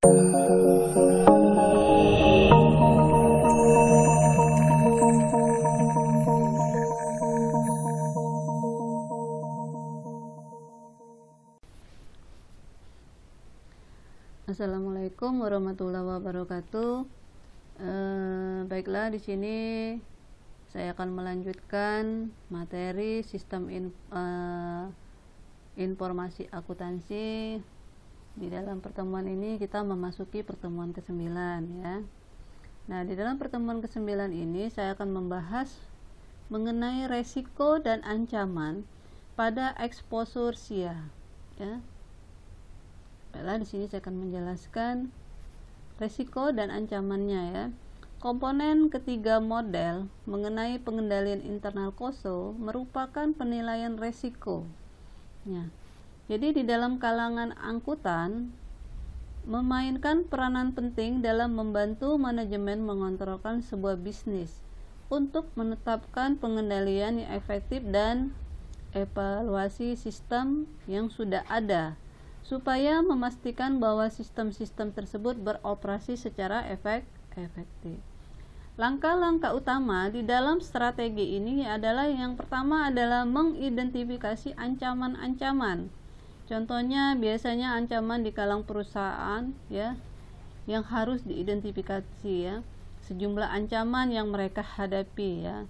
Assalamualaikum warahmatullahi wabarakatuh. Baiklah, di sini saya akan melanjutkan materi sistem informasi akuntansi. Di dalam pertemuan ini kita memasuki pertemuan ke-9 ya. Nah, di dalam pertemuan ke-9 ini saya akan membahas mengenai resiko dan ancaman pada eksposur SIA ya. Baiklah, di sini saya akan menjelaskan resiko dan ancamannya ya. Komponen ketiga model mengenai pengendalian internal COSO merupakan penilaian resiko. Ya. Jadi di dalam kalangan angkutan memainkan peranan penting dalam membantu manajemen mengontrolkan sebuah bisnis untuk menetapkan pengendalian yang efektif dan evaluasi sistem yang sudah ada, supaya memastikan bahwa sistem-sistem tersebut beroperasi secara efektif. Langkah-langkah utama di dalam strategi ini adalah yang pertama adalah mengidentifikasi ancaman-ancaman. Contohnya biasanya ancaman di kalangan perusahaan ya yang harus diidentifikasi ya. Sejumlah ancaman yang mereka hadapi ya.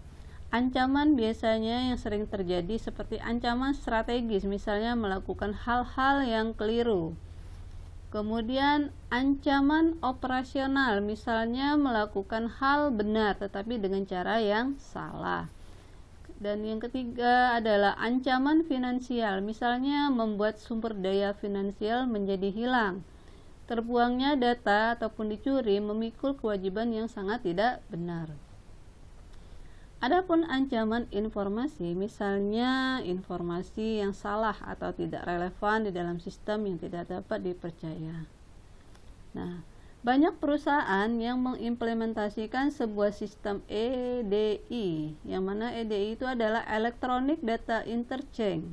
Ancaman biasanya yang sering terjadi seperti ancaman strategis, misalnya melakukan hal-hal yang keliru. Kemudian ancaman operasional, misalnya melakukan hal benar tetapi dengan cara yang salah. Dan yang ketiga adalah ancaman finansial, misalnya membuat sumber daya finansial menjadi hilang. Terbuangnya data ataupun dicuri memikul kewajiban yang sangat tidak benar. Adapun ancaman informasi, misalnya informasi yang salah atau tidak relevan di dalam sistem yang tidak dapat dipercaya. Nah, banyak perusahaan yang mengimplementasikan sebuah sistem EDI, yang mana EDI itu adalah Electronic Data Interchange.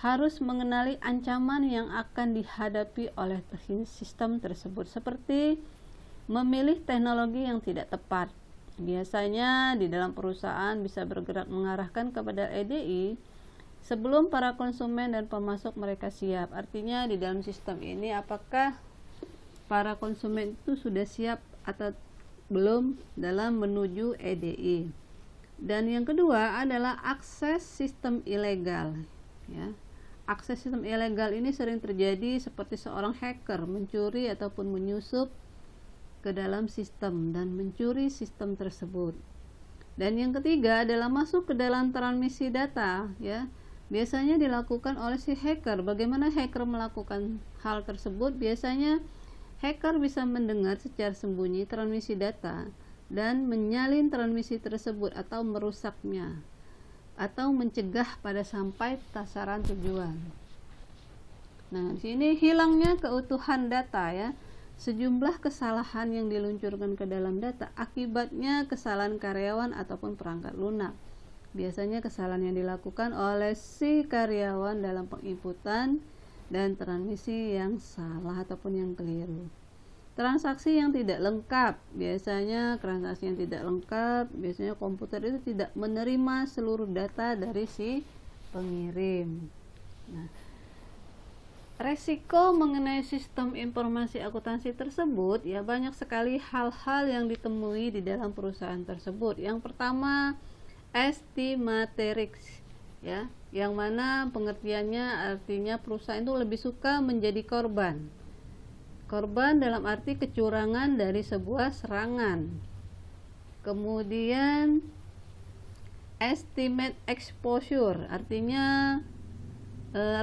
Harus mengenali ancaman yang akan dihadapi oleh sistem tersebut, seperti memilih teknologi yang tidak tepat. Biasanya di dalam perusahaan bisa bergerak mengarahkan kepada EDI sebelum para konsumen dan pemasok mereka siap. Artinya di dalam sistem ini apakah para konsumen itu sudah siap atau belum dalam menuju EDI. Dan yang kedua adalah akses sistem ilegal ya. Akses sistem ilegal ini sering terjadi seperti seorang hacker mencuri ataupun menyusup ke dalam sistem dan mencuri sistem tersebut. Dan yang ketiga adalah masuk ke dalam transmisi data ya. Biasanya dilakukan oleh si hacker. Bagaimana hacker melakukan hal tersebut? Biasanya hacker bisa mendengar secara sembunyi transmisi data dan menyalin transmisi tersebut atau merusaknya atau mencegah pada sampai sasaran tujuan. Nah, di sini hilangnya keutuhan data ya. Sejumlah kesalahan yang diluncurkan ke dalam data akibatnya kesalahan karyawan ataupun perangkat lunak. Biasanya kesalahan yang dilakukan oleh si karyawan dalam penginputan dan transmisi yang salah ataupun yang keliru. Transaksi yang tidak lengkap, biasanya transaksi yang tidak lengkap, biasanya komputer itu tidak menerima seluruh data dari si pengirim. Nah, resiko mengenai sistem informasi akuntansi tersebut ya, banyak sekali hal-hal yang ditemui di dalam perusahaan tersebut. Yang pertama, estimatrix ya, yang mana pengertiannya artinya perusahaan itu lebih suka menjadi korban dalam arti kecurangan dari sebuah serangan. Kemudian estimate exposure, artinya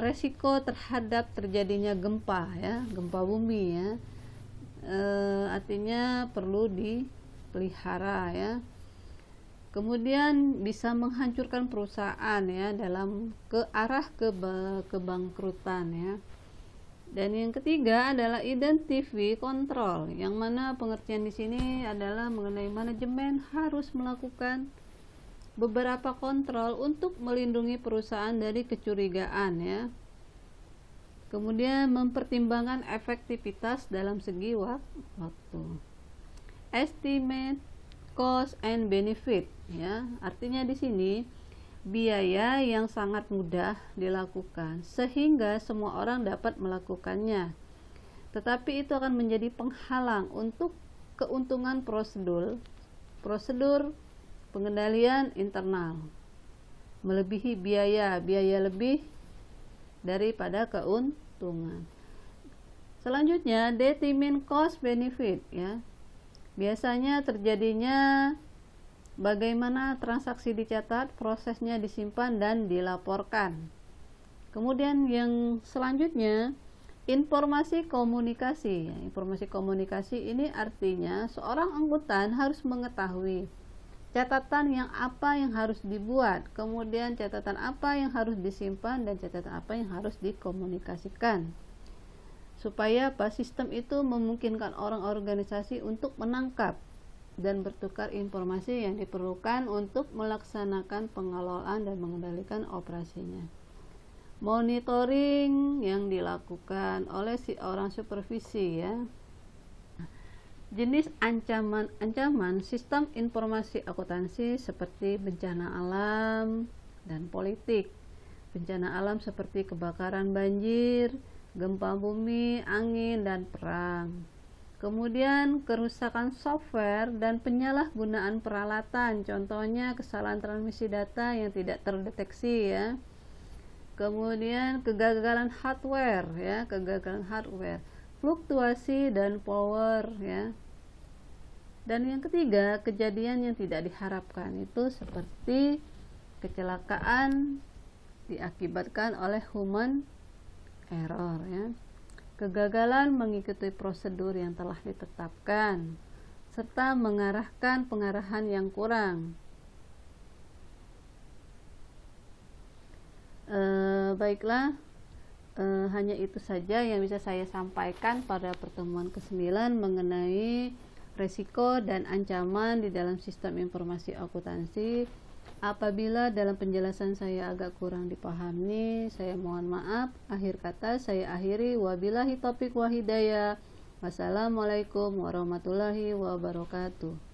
resiko terhadap terjadinya gempa ya, gempa bumi ya, artinya perlu dipelihara ya. Kemudian bisa menghancurkan perusahaan ya dalam ke arah kebangkrutan ya. Dan yang ketiga adalah identify control, yang mana pengertian di sini adalah mengenai manajemen harus melakukan beberapa kontrol untuk melindungi perusahaan dari kecurigaan ya. Kemudian mempertimbangkan efektivitas dalam segi waktu. Estimate cost and benefit, ya. Artinya di sini biaya yang sangat mudah dilakukan sehingga semua orang dapat melakukannya. Tetapi itu akan menjadi penghalang untuk keuntungan prosedur pengendalian internal. Melebihi biaya lebih daripada keuntungan. Selanjutnya, determine cost benefit, ya. Biasanya terjadinya bagaimana transaksi dicatat, prosesnya disimpan dan dilaporkan. Kemudian yang selanjutnya, informasi komunikasi. Informasi komunikasi ini artinya seorang angkutan harus mengetahui catatan yang apa yang harus dibuat, kemudian catatan apa yang harus disimpan, dan catatan apa yang harus dikomunikasikan. Supaya sistem itu memungkinkan orang organisasi untuk menangkap dan bertukar informasi yang diperlukan untuk melaksanakan pengelolaan dan mengendalikan operasinya. Monitoring yang dilakukan oleh si orang supervisi, ya. Jenis ancaman sistem informasi akuntansi seperti bencana alam dan politik. Bencana alam seperti kebakaran, banjir, gempa bumi, angin, dan perang. Kemudian kerusakan software dan penyalahgunaan peralatan, contohnya kesalahan transmisi data yang tidak terdeteksi, ya. Kemudian kegagalan hardware, ya, fluktuasi dan power, ya. Dan yang ketiga, kejadian yang tidak diharapkan, itu seperti kecelakaan diakibatkan oleh human error, ya. Kegagalan mengikuti prosedur yang telah ditetapkan serta mengarahkan pengarahan yang kurang. Baiklah, hanya itu saja yang bisa saya sampaikan pada pertemuan ke-9 mengenai resiko dan ancaman di dalam sistem informasi akuntansi. Apabila dalam penjelasan saya agak kurang dipahami, saya mohon maaf. Akhir kata saya akhiri, wabillahi taufiq wa hidayah. Wassalamualaikum warahmatullahi wabarakatuh.